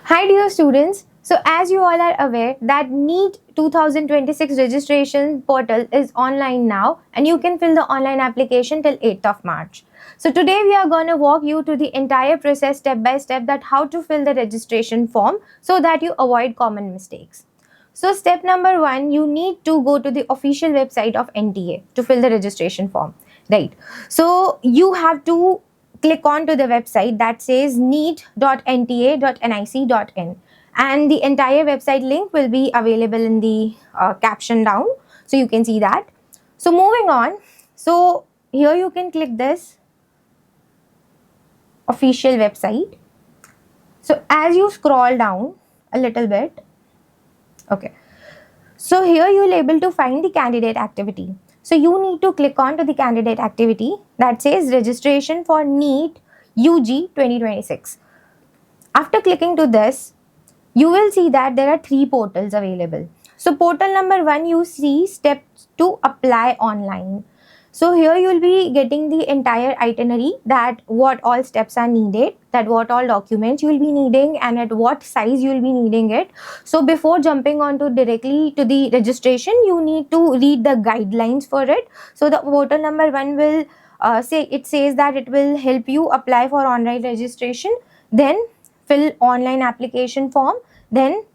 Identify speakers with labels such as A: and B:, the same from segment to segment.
A: Hi dear students, so as you all are aware that NEET 2026 registration portal is online now and you can fill the online application till 8th of March. So today we are going to walk you through the entire process step by step that how to fill the registration form so that you avoid common mistakes. So step number 1, you need to go to the official website of NTA to fill the registration form, right? So you have to click on to the website that says neet.nta.nic.in and the entire website link will be available in the caption down, so you can see that. So moving on, so here you can click this official website. So as you scroll down a little bit, okay, so here you'll able to find the candidate activity. So you need to click on to the candidate activity that says registration for NEET UG 2026. After clicking to this, you will see that there are 3 portals available. So portal number 1, you see steps to apply online. So here you will be getting the entire itinerary that what all steps are needed, that what all documents you will be needing and at what size you will be needing it. So before jumping on to directly to the registration, you need to read the guidelines for it. So the portal number 1 will says that it will help you apply for online registration, then fill online application form, then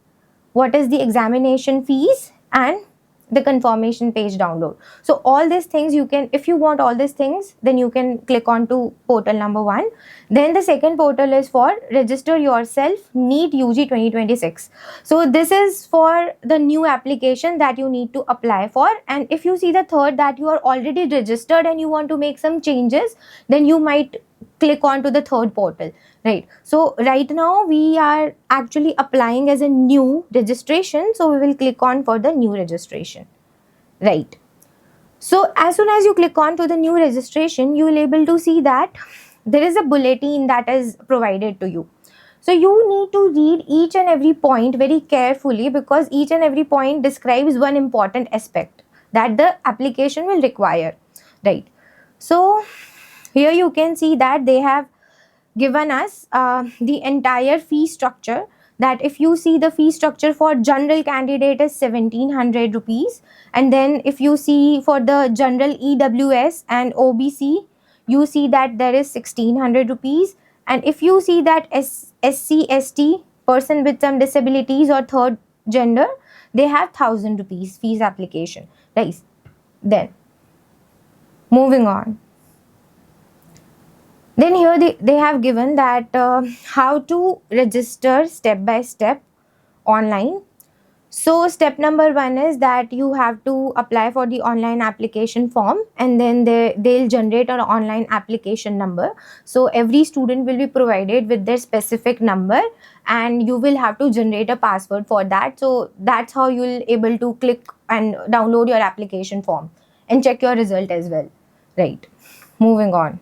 A: what is the examination fees and the confirmation page download. So all these things you can, if you want all these things, then you can click on to portal number 1. Then the second portal is for register yourself NEET UG 2026. So this is for the new application that you need to apply for, and if you see the third that you are already registered and you want to make some changes, then you might click on to the third portal, right? So right now we are actually applying as a new registration, so we will click on for the new registration, right? So as soon as you click on to the new registration, you will able to see that there is a bulletin that is provided to you. So you need to read each and every point very carefully because each and every point describes one important aspect that the application will require, right? So here you can see that they have given us the entire fee structure, that if you see the fee structure for general candidate is 1700 rupees, and then if you see for the general EWS and OBC, you see that there is 1600 rupees, and if you see that SC ST person with some disabilities or third gender, they have 1000 rupees fees application, right? Then moving on, then here they have given that how to register step by step online. So step number 1 is that you have to apply for the online application form, and then they'll generate an online application number. So every student will be provided with their specific number and you will have to generate a password for that. So that's how you'll able to click and download your application form and check your result as well, right? Moving on.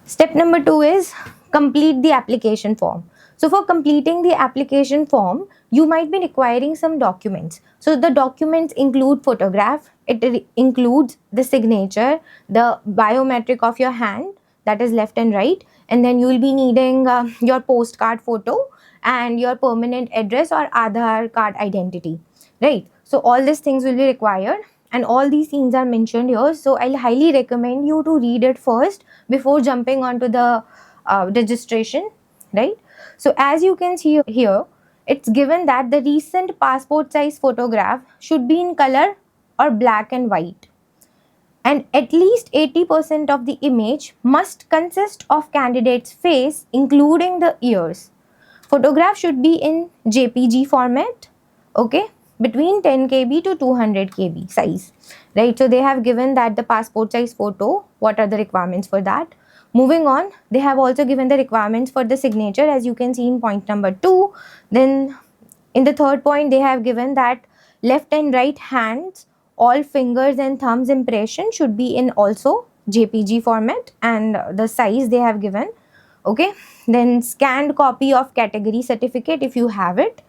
A: Step number 2 is complete the application form. So for completing the application form, you might be requiring some documents. So the documents include photograph, it includes the signature, the biometric of your hand, that is left and right, and then you will be needing your postcard photo and your permanent address or Aadhaar card identity, right? So all these things will be required and all these things are mentioned here. So I'll highly recommend you to read it first before jumping onto the registration, right? So as you can see here, it's given that the recent passport size photograph should be in color or black and white, and at least 80% of the image must consist of candidate's face including the ears. Photograph should be in JPG format, okay, between 10 KB to 200 KB size, right? So they have given that the passport size photo, what are the requirements for that. Moving on, they have also given the requirements for the signature, as you can see in point number 2. Then in the third point, they have given that left and right hands, all fingers and thumbs impression should be in also JPG format, and the size they have given, okay. Then scanned copy of category certificate if you have it,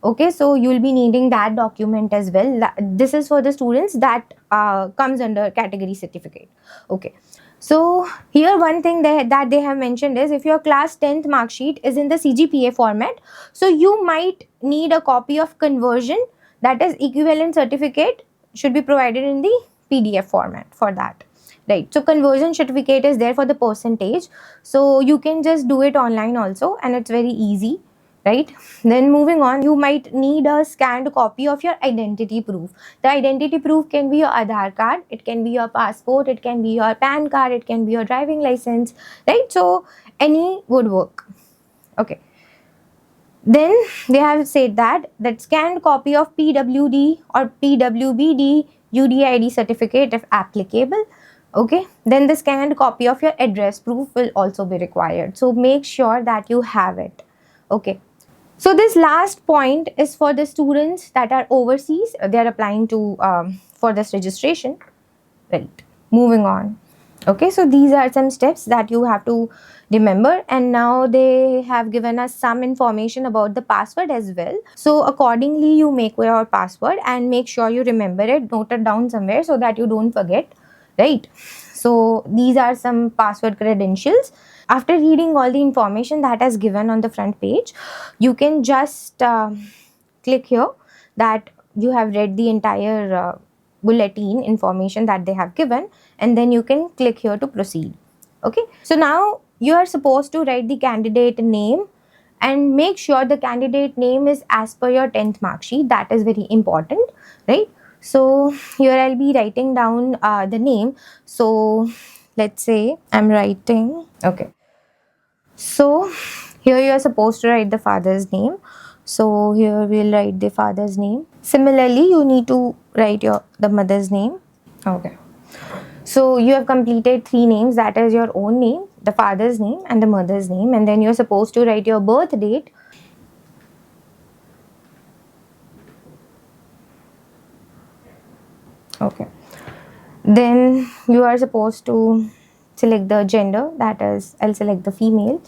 A: okay. So you will be needing that document as well. This is for the students that comes under category certificate, okay. So here one thing that they have mentioned is, if your class 10th mark sheet is in the CGPA format, so you might need a copy of conversion, that is equivalent certificate, should be provided in the PDF format for that. Right. So conversion certificate is there for the percentage. So you can just do it online also, and it's very easy. Right. Then moving on, you might need a scanned copy of your identity proof. The identity proof can be your Aadhaar card, it can be your passport, it can be your PAN card, it can be your driving license, right? So any would work. Okay. Then they have said that scanned copy of PWD or PWBD UDID certificate if applicable. Okay. Then the scanned copy of your address proof will also be required. So make sure that you have it. Okay. So this last point is for the students that are overseas. They are applying to for this registration. Right. Moving on. Okay, so these are some steps that you have to remember, and now they have given us some information about the password as well. So accordingly, you make your password and make sure you remember it, note it down somewhere so that you don't forget, right? So these are some password credentials. After reading all the information that is given on the front page, you can just click here that you have read the entire bulletin information that they have given, and then you can click here to proceed. Okay, so now you are supposed to write the candidate name and make sure the candidate name is as per your 10th mark sheet. That is very important, right? So here I'll be writing down the name. So let's say I'm writing, okay, so here you are supposed to write the father's name. So here we'll write the father's name. Similarly, you need to write the mother's name. Okay. So you have completed 3 names, that is your own name, the father's name and the mother's name, and then you're supposed to write your birth date. Okay. Then you are supposed to select the gender, that is I'll select the female.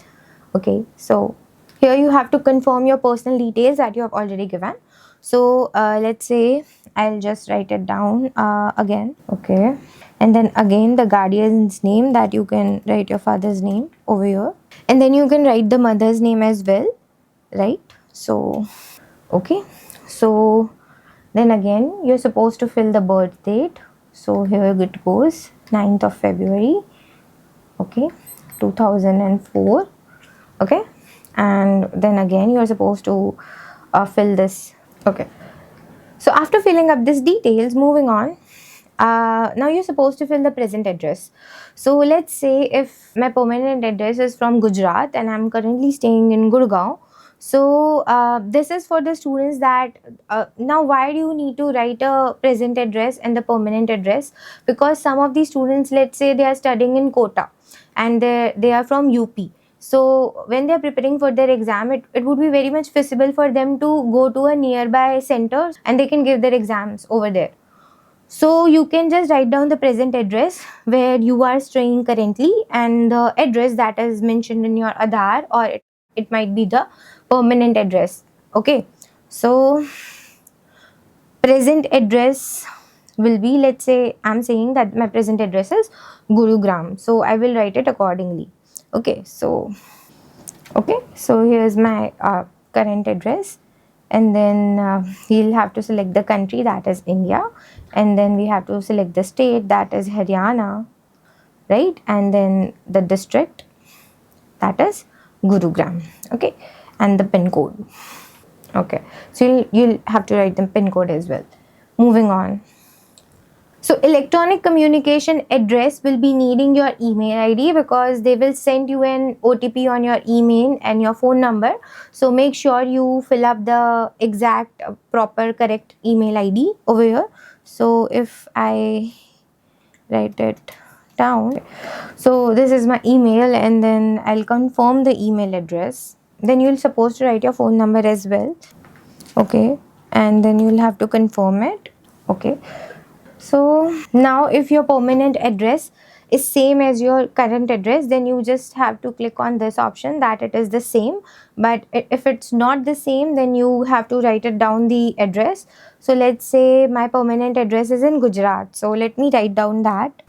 A: Okay. So here you have to confirm your personal details that you have already given. So let's say I'll just write it down again. Okay. And then again the guardian's name, that you can write your father's name over here, and then you can write the mother's name as well, right? So okay, so then again you're supposed to fill the birth date. So here it goes, 9th of February, okay, 2004. Okay, and then again you're supposed to fill this. Okay, so after filling up these details, moving on, now you're supposed to fill the present address. So let's say if my permanent address is from Gujarat and I'm currently staying in Gurgaon. So this is for the students that now why do you need to write a present address and the permanent address? Because some of these students, let's say they are studying in Kota and they are from UP. So when they are preparing for their exam, it would be very much feasible for them to go to a nearby center and they can give their exams over there. So you can just write down the present address where you are staying currently and the address that is mentioned in your Aadhaar, or it might be the permanent address. Okay, so present address will be, let's say I'm saying that my present address is Gurugram, so I will write it accordingly. Okay, so here's my current address, and then we'll have to select the country, that is India, and then we have to select the state, that is Haryana, right? And then the district, that is Gurugram. Okay, and the pin code. Okay, so you'll have to write the pin code as well. Moving on. So electronic communication address will be needing your email ID, because they will send you an OTP on your email and your phone number. So make sure you fill up the exact proper correct email ID over here. So if I write it down, so this is my email, and then I'll confirm the email address. Then you'll supposed to write your phone number as well. Okay, and then you'll have to confirm it. Okay, so now if your permanent address is same as your current address, then you just have to click on this option that it is the same. But if it's not the same, then you have to write it down the address. So let's say my permanent address is in Gujarat, so let me write down that.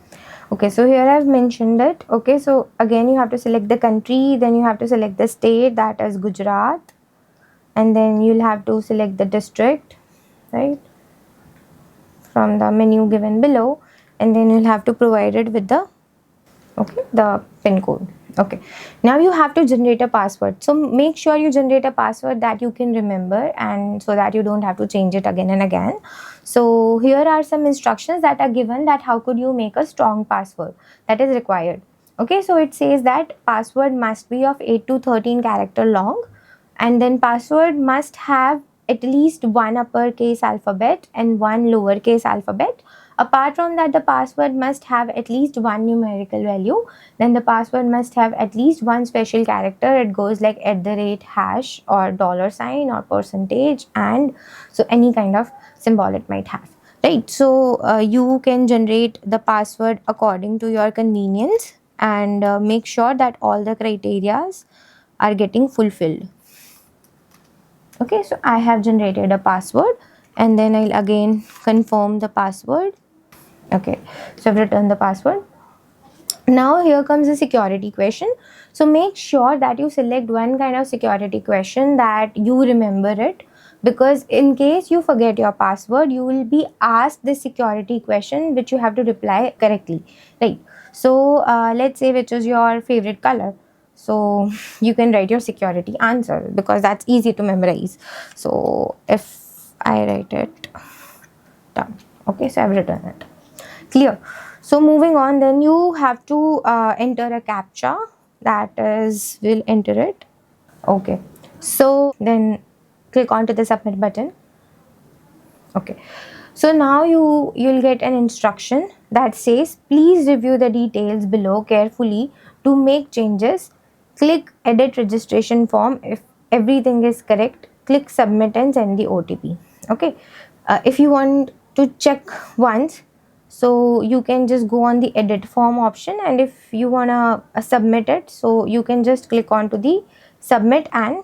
A: Okay, so here I've mentioned it. Okay, so again you have to select the country, then you have to select the state, that is Gujarat, and then you'll have to select the district, right, from the menu given below, and then you'll have to provide it with the, okay, the pin code. Okay, now you have to generate a password, so make sure you generate a password that you can remember, and so that you don't have to change it again and again. So here are some instructions that are given, that how could you make a strong password that is required. Okay, so it says that password must be of 8 to 13 character long, and then password must have at least one uppercase alphabet and one lowercase alphabet. Apart from that, the password must have at least one numerical value. Then the password must have at least one special character. It goes like @ or $ or percentage, and so any kind of symbol it might have. Right. So you can generate the password according to your convenience, and make sure that all the criterias are getting fulfilled. Okay, so I have generated a password, and then I'll again confirm the password. Okay, so I've written the password. Now here comes the security question. So make sure that you select one kind of security question that you remember it, because in case you forget your password, you will be asked this security question which you have to reply correctly, right? So let's say which is your favorite color. So you can write your security answer, because that's easy to memorize. So if I write it down, okay, so I've written it. Clear. So moving on, then you have to enter a captcha, that is, we'll enter it. Okay, so then click onto the submit button. Okay, so now you'll get an instruction that says, please review the details below carefully to make changes. Click edit registration form. If everything is correct, click submit and send the OTP. Okay, if you want to check once, so you can just go on the edit form option, and if you wanna submit it, so you can just click on to the submit and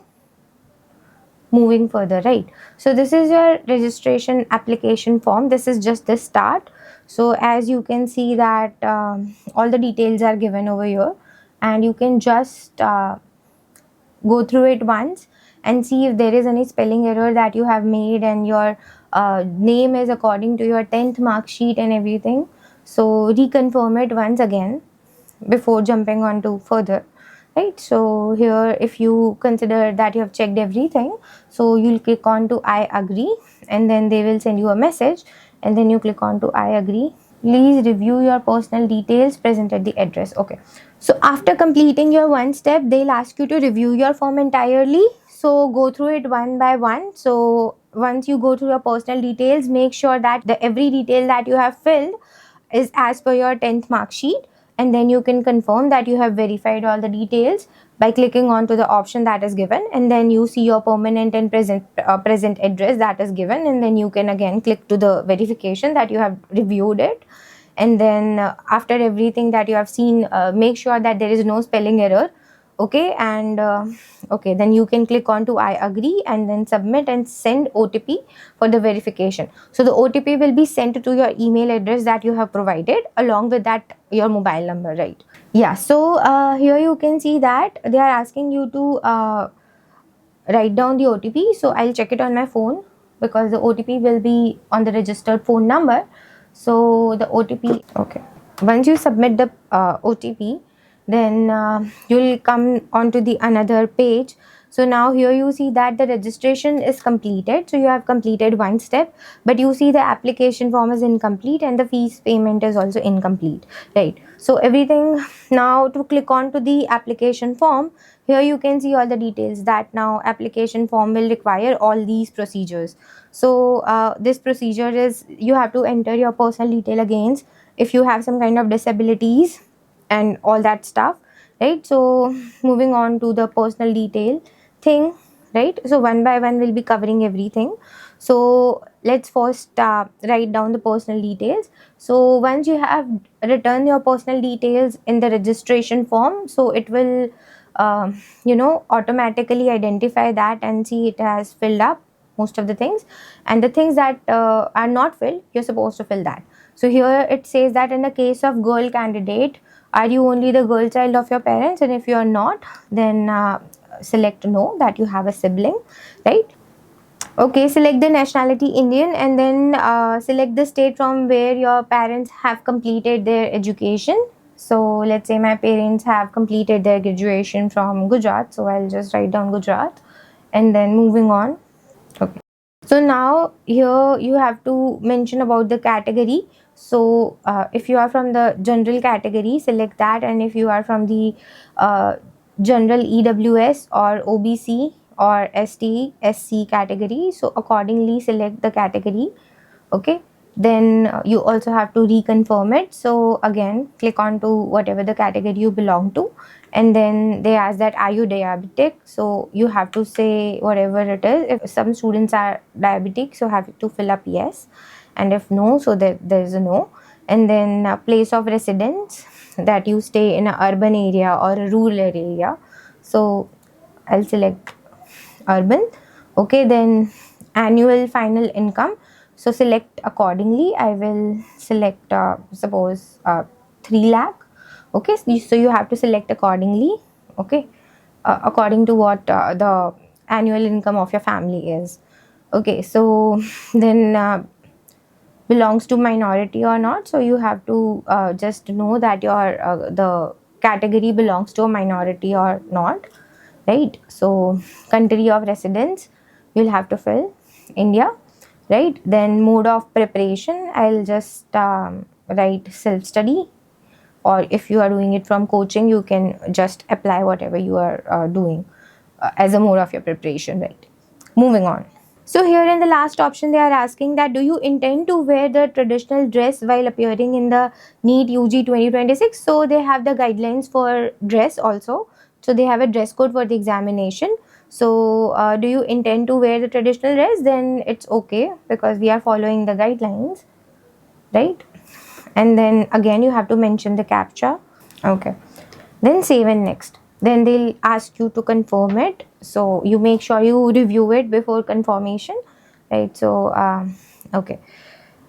A: moving further, right? So this is your registration application form. This is just the start. So as you can see that all the details are given over here, and you can just go through it once and see if there is any spelling error that you have made, and your name is according to your 10th mark sheet and everything. So reconfirm it once again before jumping on to further, right? So here, if you consider that you have checked everything, so you'll click on to I agree, and then they will send you a message, and then you click on to I agree. Please review your personal details present at the address. Okay, so after completing your one step, they'll ask you to review your form entirely. So go through it one by one. So once you go through your personal details, make sure that the every detail that you have filled is as per your 10th mark sheet, and then you can confirm that you have verified all the details by clicking on to the option that is given, and then you see your permanent and present address that is given, and then you can again click to the verification that you have reviewed it. And then after everything that you have seen, make sure that there is no spelling error. Okay, and okay, then you can click on to I agree, and then submit and send OTP for the verification. So the OTP will be sent to your email address that you have provided, along with that your mobile number, right? Yeah, so here you can see that they are asking you to write down the OTP. So I'll check it on my phone, because the OTP will be on the registered phone number. So the OTP, okay, once you submit the OTP, then you'll come onto the another page. So now here you see that the registration is completed. So you have completed one step, but you see the application form is incomplete, and the fees payment is also incomplete, right? So everything, now to click on to the application form, here you can see all the details that now application form will require all these procedures. So this procedure is, you have to enter your personal detail again, if you have some kind of disabilities and all that stuff, right? So moving on to the personal detail thing, right? So one by one we'll be covering everything. So let's first write down the personal details. So once you have written your personal details in the registration form, so it will automatically identify that and see it has filled up most of the things, and the things that are not filled, you're supposed to fill that. So here it says that in the case of girl candidate, are you only the girl child of your parents? And if you are not, then select no, that you have a sibling, right? Okay, select the nationality Indian, and then select the state from where your parents have completed their education. So let's say my parents have completed their graduation from Gujarat, so I'll just write down Gujarat, and then moving on. Okay. So now here you have to mention about the category. So if you are from the general category, select that, and if you are from the uh, general EWS or OBC or ST SC category, so accordingly select the category. Okay, then you also have to reconfirm it. So again, click on to whatever the category you belong to, and then they ask that are you diabetic, so you have to say whatever it is. If some students are diabetic, so have to fill up yes, and if no, so there's a no. And then place of residence, that you stay in an urban area or a rural area, so I'll select urban. Okay, then annual final income, so select accordingly. I will select suppose 3 lakh. Okay, so you have to select accordingly. Okay, according to what the annual income of your family is. Okay, so then belongs to minority or not, so you have to just know that your the category belongs to a minority or not, right? So country of residence, you'll have to fill India, right? Then mode of preparation, I'll just write self study, or if you are doing it from coaching, you can just apply whatever you are doing as a mode of your preparation, right? Moving on. So here in the last option, they are asking that do you intend to wear the traditional dress while appearing in the NEET UG 2026? So they have the guidelines for dress also. So they have a dress code for the examination. So do you intend to wear the traditional dress? Then it's okay because we are following the guidelines, right? And then again you have to mention the captcha. Okay, then save and next. Then they'll ask you to confirm it, so you make sure you review it before confirmation, right? So okay,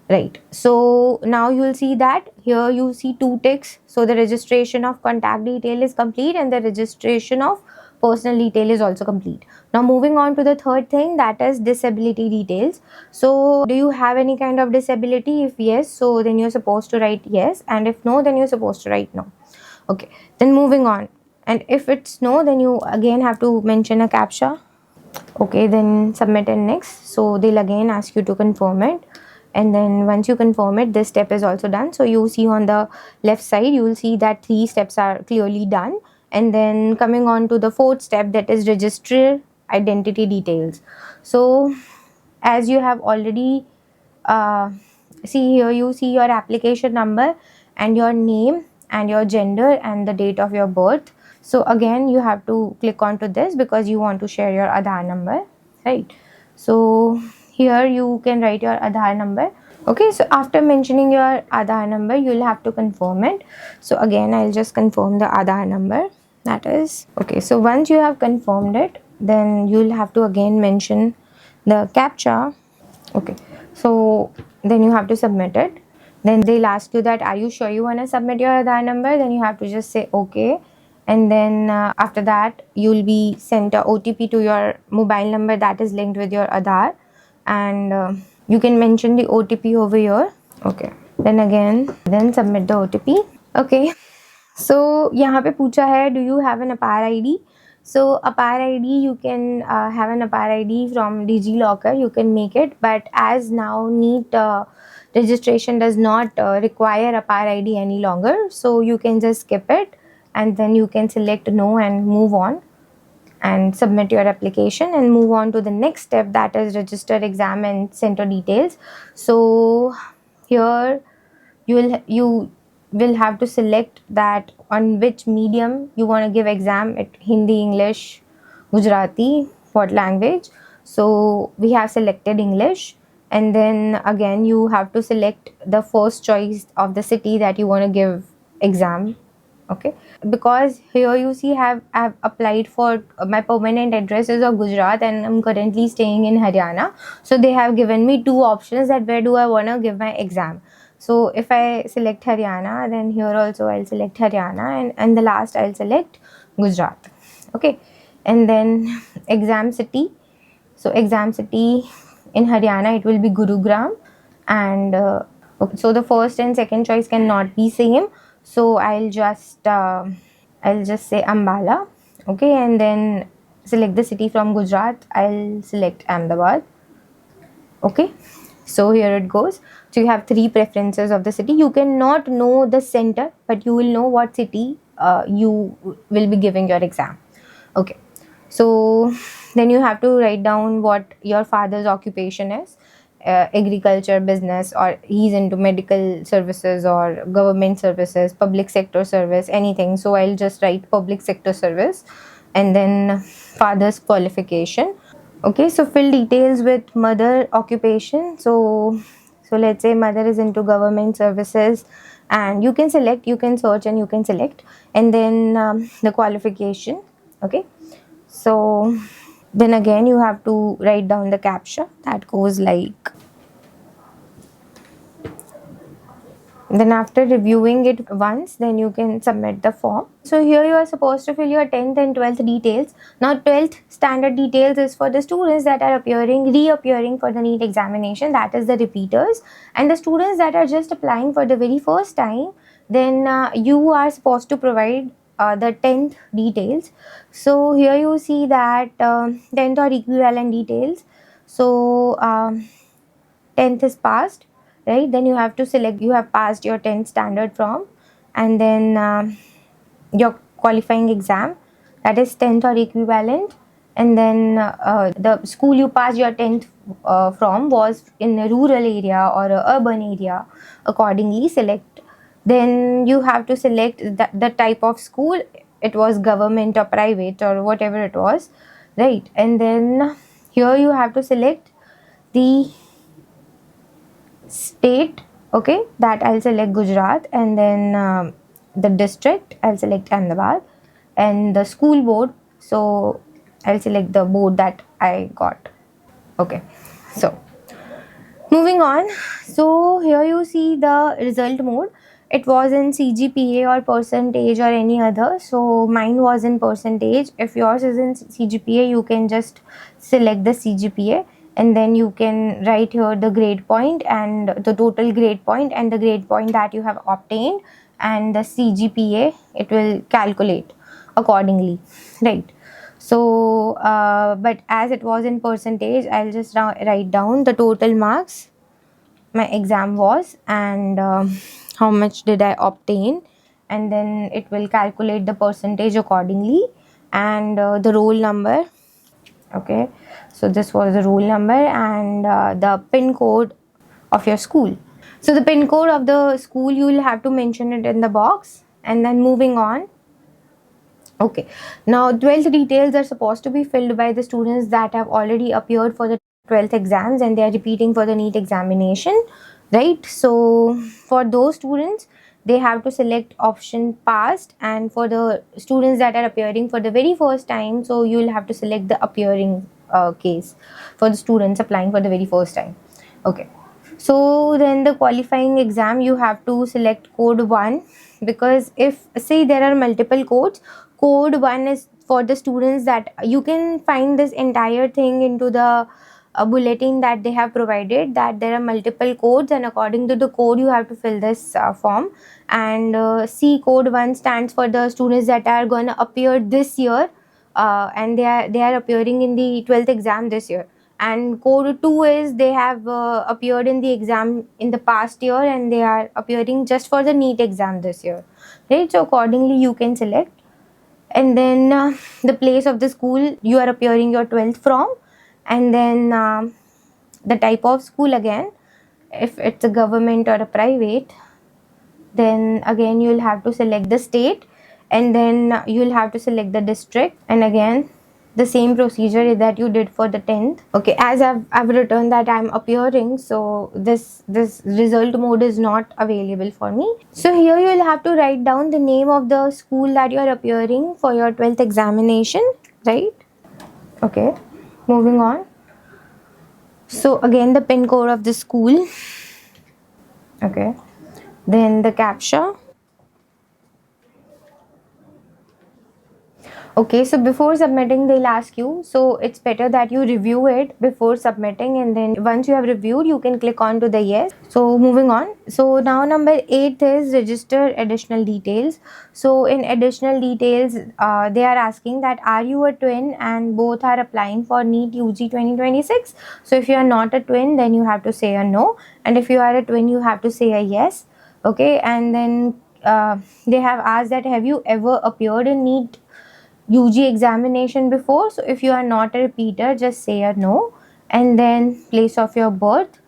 A: right. So now you'll see that here you see 2 ticks. So the registration of contact detail is complete and the registration of personal detail is also complete. Now moving on to the third thing, that is disability details. So do you have any kind of disability? If yes, so then you're supposed to write yes, and if no, then you're supposed to write no. Okay, then moving on, and if it's no, then you again have to mention a captcha. Okay, then submit and next. So they'll again ask you to confirm it, and then once you confirm it, this step is also done. So you see on the left side, you will see that 3 steps are clearly done. And then coming on to the fourth step, that is register identity details. So as you have already uh, see here, you see your application number and your name and your gender and the date of your birth. So again you have to click onto this because you want to share your Aadhaar number, right? So here you can write your Aadhaar number. Okay, so after mentioning your Aadhaar number, you'll have to confirm it. So again, I'll just confirm the Aadhaar number. That is okay. So once you have confirmed it, then you'll have to again mention the captcha. Okay, so then you have to submit it. Then they'll ask you that are you sure you want to submit your Aadhaar number? Then you have to just say okay, and then after that you'll be sent a OTP to your mobile number that is linked with your Aadhaar, and you can mention the OTP over here. Okay, then again then submit the OTP. Okay, so यहाँ पे पूछा है do you have an APAR ID? So APAR ID, you can have an APAR ID from DigiLocker, you can make it, but as now NEET registration does not require APAR ID any longer, so you can just skip it and then you can select no and move on and submit your application and move on to the next step, that is register exam and center details. So here you will have to select that on which medium you want to give exam, it Hindi, English, Gujarati, what language. So we have selected English, and then again you have to select the first choice of the city that you want to give exam. Okay, because here you see I've applied for my permanent address is of Gujarat and I'm currently staying in Haryana, so they have given me 2 options that where do I want to give my exam. So if I select Haryana, then here also I'll select Haryana, and the last I'll select Gujarat. Okay, and then exam city. So exam city in Haryana, it will be Gurugram, and okay, so the first and second choice cannot be same. So I'll just say Ambala. Okay, and then select the city from Gujarat. I'll select Ahmedabad. Okay, so here it goes. So you have three preferences of the city. You cannot know the center, but you will know what city you will be giving your exam. Okay, so then you have to write down what your father's occupation is, agriculture, business, or he's into medical services or government services, public sector service, anything. So I'll just write public sector service, and then father's qualification. Okay, so fill details with mother occupation. So let's say mother is into government services, and you can select, you can search, and you can select, and then the qualification. Okay, so then again you have to write down the caption that goes like. Then after reviewing it once, then you can submit the form. So here you are supposed to fill your 10th and 12th details. Now 12th standard details is for the students that are reappearing for the NEET examination, that is the repeaters. And the students that are just applying for the very first time, then you are supposed to provide the 10th details. So here you see that 10th or equivalent details. So 10th is passed, right? Then you have to select, you have passed your 10th standard from, and then your qualifying exam, that is 10th or equivalent, and then the school you passed your 10th from was in a rural area or a urban area, accordingly select. Then you have to select the type of school, it was government or private or whatever it was, right? And then here you have to select the state. Okay, that I'll select Gujarat, and then the district I'll select Ahmedabad, and the school board, so I'll select the board that I got. Okay, so moving on. So here you see the result mode. It was in CGPA or percentage or any other. So mine was in percentage. If yours is in CGPA, you can just select the CGPA, and then you can write here the grade point and the total grade point and the grade point that you have obtained, and the CGPA it will calculate accordingly, right? So but as it was in percentage, I'll just now write down the total marks my exam was, and how much did I obtain, and then it will calculate the percentage accordingly, and the roll number. Okay, so this was the roll number, and the pin code of your school. So the pin code of the school, you will have to mention it in the box, and then moving on. Okay, now 12th details are supposed to be filled by the students that have already appeared for the 12th exams and they are repeating for the NEET examination, right? So for those students, they have to select option passed, and for the students that are appearing for the very first time, so you will have to select the appearing case for the students applying for the very first time. Okay, so then the qualifying exam, you have to select code 1, because if say there are multiple codes, code 1 is for the students that you can find this entire thing into the bulletin that they have provided, that there are multiple codes, and according to the code you have to fill this form. And C code 1 stands for the students that are going to appear this year, and they are appearing in the 12th exam this year. And code 2 is they have appeared in the exam in the past year and they are appearing just for the NEET exam this year, right? So accordingly you can select. And then the place of the school you are appearing your 12th from, and then the type of school, again if it's a government or a private, then again you'll have to select the state, and then you'll have to select the district, and again the same procedure that you did for the 10th. Okay, as I've written that I'm appearing, so this result mode is not available for me. So here you will have to write down the name of the school that you are appearing for your 12th examination, right? Okay, moving on. So again the pin code of the school. Okay, then the captcha. Okay, so before submitting, they'll ask you. So it's better that you review it before submitting, and then once you have reviewed, you can click on to the yes. So moving on. So now number 8 is register additional details. So in additional details, they are asking that are you a twin and both are applying for NEET UG 2026. So if you are not a twin, then you have to say a no, and if you are a twin, you have to say a yes. Okay, and then they have asked that have you ever appeared in NEET UG examination before. So if you are not a repeater, just say a no, and then place of your birth.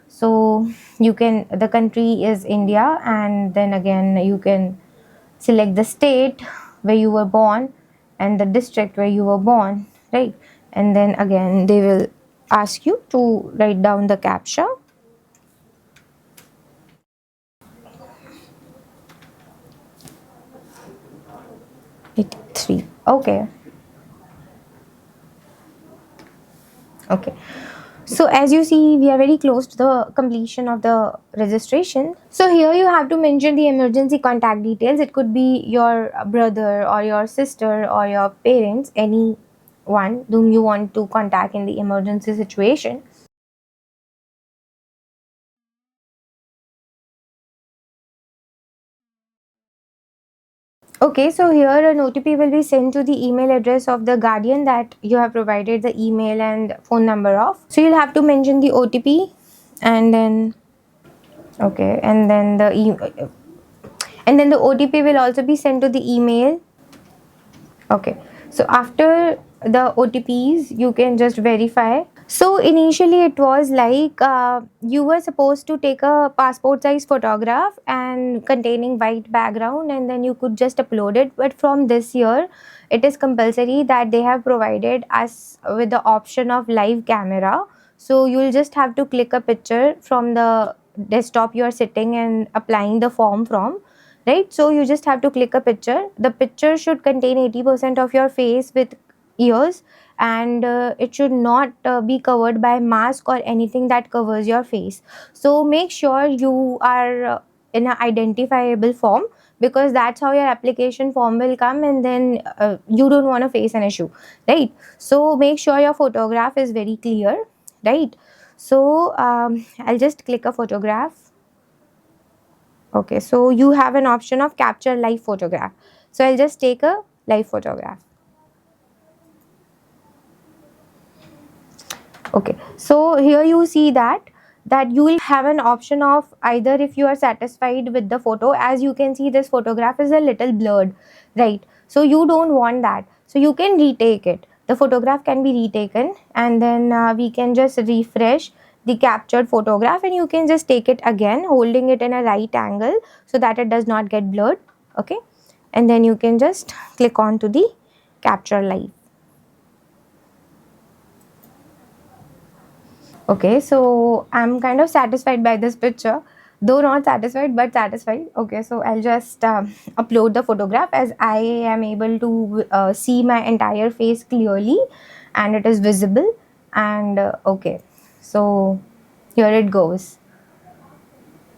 A: So you can, the country is India, and then again you can select the state where you were born and the district where you were born, right? And then again they will ask you to write down the captcha. Hit 3. Okay. Okay. So as you see, we are very close to the completion of the registration. So here you have to mention the emergency contact details. It could be your brother or your sister or your parents, anyone whom you want to contact in the emergency situation. Okay, so here an OTP will be sent to the email address of the guardian that you have provided the email and phone number of. So you'll have to mention the OTP, and then okay, and then the OTP will also be sent to the email. Okay, so after the OTPs, you can just verify. So initially, it was like you were supposed to take a passport size photograph and containing white background, and then you could just upload it. But from this year, it is compulsory that they have provided us with the option of live camera. So you'll just have to click a picture from the desktop you are sitting and applying the form from, right? So you just have to click a picture. The picture should contain 80% of your face with ears, and it should not be covered by mask or anything that covers your face. So make sure you are in an identifiable form, because that's how your application form will come, and then you don't want to face an issue, right? So make sure your photograph is very clear, right? So I'll just click a photograph. Okay, so you have an option of capture live photograph. So I'll just take a live photograph. Okay, so here you see that you will have an option of either, if you are satisfied with the photo, as you can see this photograph is a little blurred, right? So you don't want that, so you can retake it. The photograph can be retaken, and then we can just refresh the captured photograph, and you can just take it again, holding it in a right angle so that it does not get blurred. Okay, and then you can just click on to the capture live. Okay, so I'm kind of satisfied by this picture, though not satisfied but satisfied. Okay, so I'll just upload the photograph, as I am able to see my entire face clearly and it is visible. And okay, so here it goes.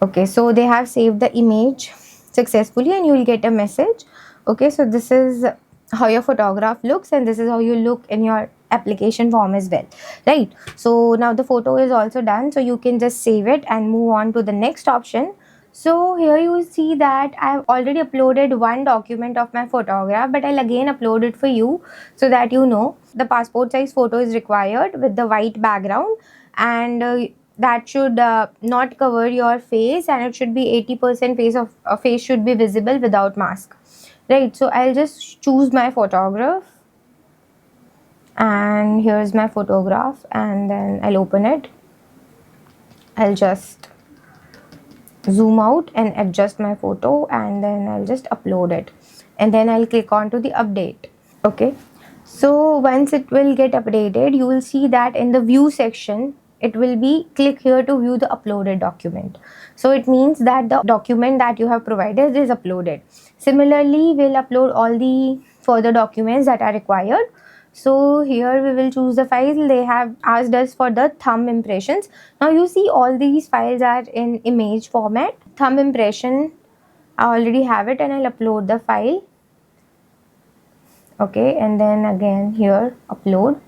A: Okay, so they have saved the image successfully, and you will get a message. Okay, so this is how your photograph looks, and this is how you look in your application form as well, right? So now the photo is also done, so you can just save it and move on to the next option. So here you see that I've already uploaded one document of my photograph, but I'll again upload it for you so that you know. The passport size photo is required with the white background, and that should not cover your face, and it should be 80% face should be visible without mask, right? So I'll just choose my photograph, and here's my photograph, and then I'll open it. I'll just zoom out and adjust my photo, and then I'll just upload it, and then I'll click on to the update. Okay, so once it will get updated, you will see that in the view section it will be click here to view the uploaded document. So it means that the document that you have provided is uploaded. Similarly, we'll upload all the further documents that are required. So here we will choose the file. They have asked us for the thumb impressions. Now you see all these files are in image format. thumb impression, I already have it, and I'll upload the file. Okay, and then again here upload.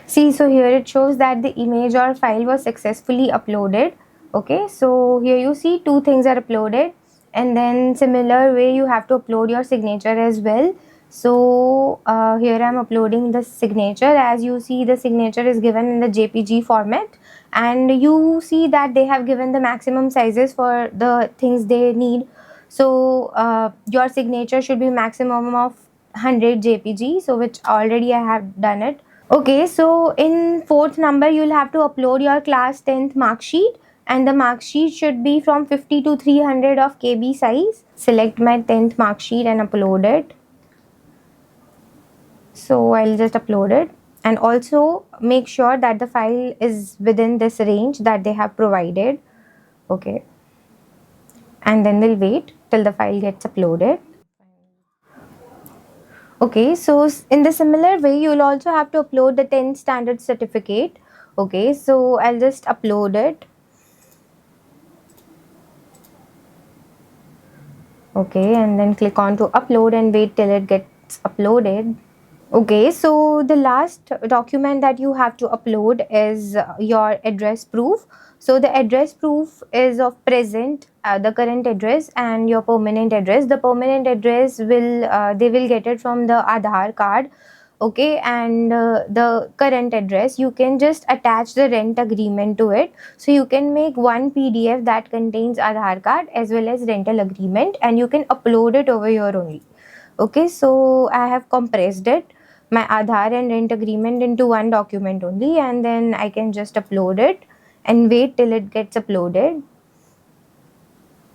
A: See, so here it shows that the image or file was successfully uploaded. Okay, so here you see two things are uploaded, and then similar way you have to upload your signature as well. So here I'm uploading the signature. As you see, the signature is given in the JPG format, and you see that they have given the maximum sizes for the things they need. So your signature should be maximum of 100 JPG, so which already I have done it. Okay, so in fourth number, you'll have to upload your class 10th mark sheet, and the mark sheet should be from 50 to 300 of KB size. Select my 10th mark sheet and upload it. So I'll just upload it, and also make sure that the file is within this range that they have provided. Okay, and then we'll wait till the file gets uploaded. Okay, so in the similar way, you'll also have to upload the 10th standard certificate. Okay, so I'll just upload it. Okay, and then click on to upload and wait till it gets uploaded. Okay, so the last document that you have to upload is your address proof. So the address proof is of present, the current address, and your permanent address. The permanent address will they will get it from the Aadhaar card. Okay, and the current address, you can just attach the rent agreement to it. So you can make one PDF that contains Aadhaar card as well as rental agreement, and you can upload it over here only. Okay, so I have compressed it, my Aadhaar and rent agreement, into one document only, and then I can just upload it and wait till it gets uploaded.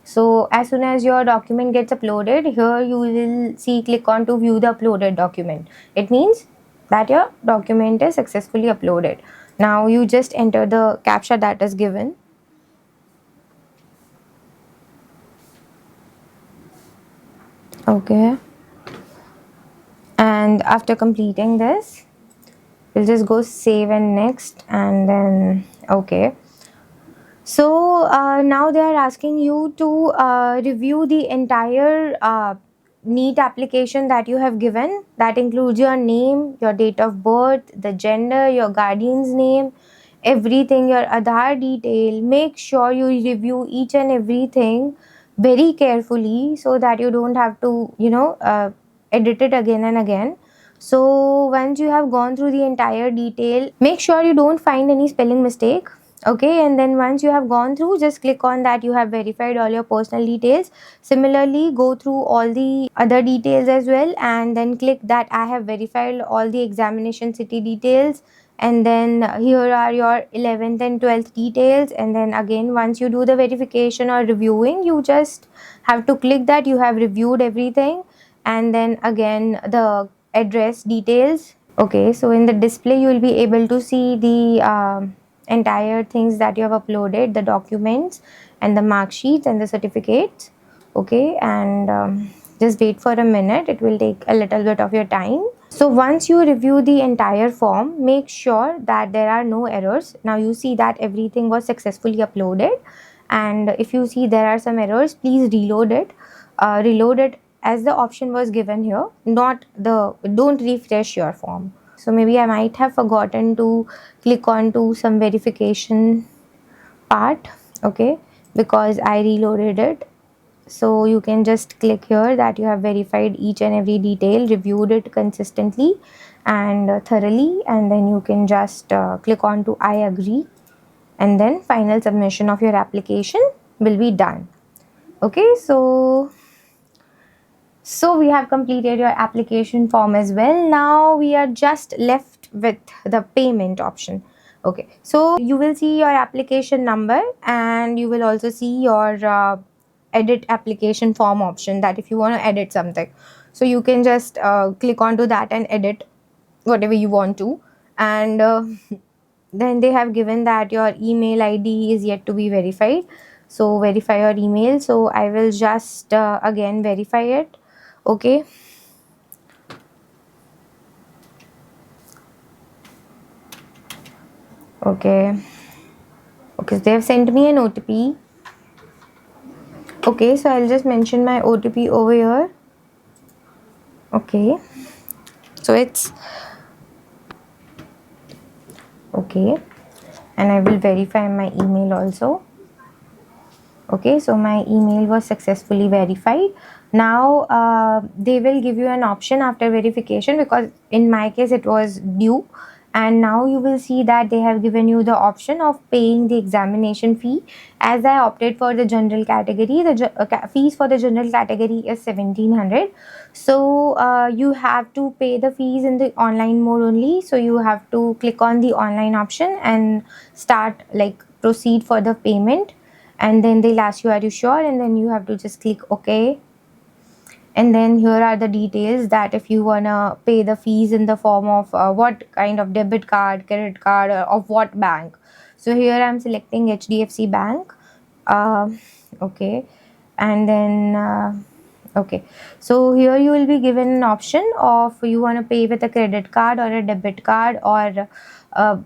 A: So as soon as your document gets uploaded, here you will see click on to view the uploaded document. It means that your document is successfully uploaded. Now you just enter the captcha that is given. Okay, and after completing this, we'll just go save and next, and then okay. So now they are asking you to review the entire NEET application that you have given. That includes your name, your date of birth, the gender, your guardian's name, everything, your Aadhaar detail. Make sure you review each and everything very carefully so that you don't have to, edit it again and again. So once you have gone through the entire detail, make sure you don't find any spelling mistake. Okay, and then once you have gone through, just click on that you have verified all your personal details. Similarly, go through all the other details as well, and then click that I have verified all the examination city details, and then here are your 11th and 12th details. And then again, once you do the verification or reviewing, you just have to click that you have reviewed everything, and then again the address details. Okay, so in the display you will be able to see the entire things that you have uploaded, the documents and the mark sheets and the certificates. Okay, and just wait for a minute, it will take a little bit of your time. So once you review the entire form, make sure that there are no errors. Now you see that everything was successfully uploaded, and if you see there are some errors, please reload it. Reload it as the option was given here, not the, don't refresh your form. So maybe I might have forgotten to click on to some verification part. Okay, because I reloaded it. So you can just click here that you have verified each and every detail, reviewed it consistently and thoroughly, and then you can just click on to I agree, and then final submission of your application will be done. Okay, so we have completed your application form as well. Now we are just left with the payment option. Okay, so you will see your application number, and you will also see your edit application form option, that if you want to edit something, so you can just click onto that and edit whatever you want to. And then they have given that your email ID is yet to be verified, so verify your email. So I will just again verify it. Okay, okay, okay, so they have sent me an OTP. Okay, so I'll just mention my OTP over here. Okay, so it's okay, and I will verify my email also. Okay, so my email was successfully verified. Now they will give you an option after verification, because in my case it was due, and now you will see that they have given you the option of paying the examination fee. As I opted for the general category, the fees for the general category is 1700. So you have to pay the fees in the online mode only. So you have to click on the online option and start, like, proceed for the payment, and then they'll ask you, are you sure, and then you have to just click OK. And then here are the details, that if you want to pay the fees in the form of what kind of debit card, credit card, or of what bank. So here I'm selecting HDFC Bank. uh, okay, and then okay, so here you will be given an option of you want to pay with a credit card or a debit card, or uh,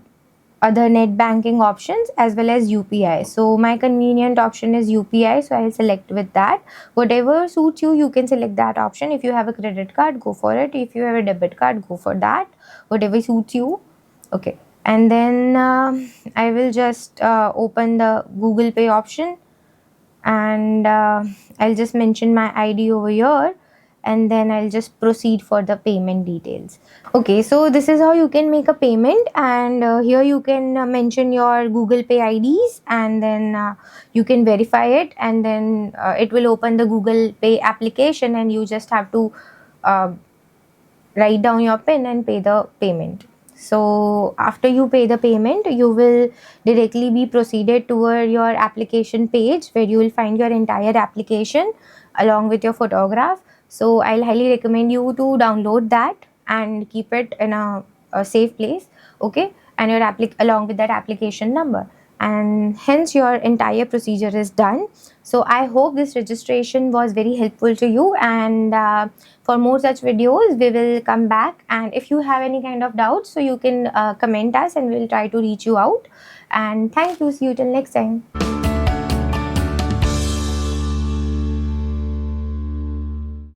A: other net banking options, as well as UPI. So my convenient option is UPI, so I'll select with that. Whatever suits you, you can select that option. If you have a credit card, go for it. If you have a debit card, go for that. Whatever suits you. Okay, and then I will just open the Google Pay option, and I'll just mention my ID over here, and then I'll just proceed for the payment details. Okay, so this is how you can make a payment, and here you can mention your Google Pay IDs, and then you can verify it, and then it will open the Google Pay application, and you just have to uh, write down your PIN and pay the payment. So after you pay the payment, you will directly be proceeded toward your application page, where you will find your entire application along with your photograph. So I'll highly recommend you to download that and keep it in a safe place. Okay, and your along with that application number, and hence your entire procedure is done. So I hope this registration was very helpful to you, and for more such videos we will come back, and if you have any kind of doubts, so you can comment us, and we'll try to reach you out. And thank you, see you till next time.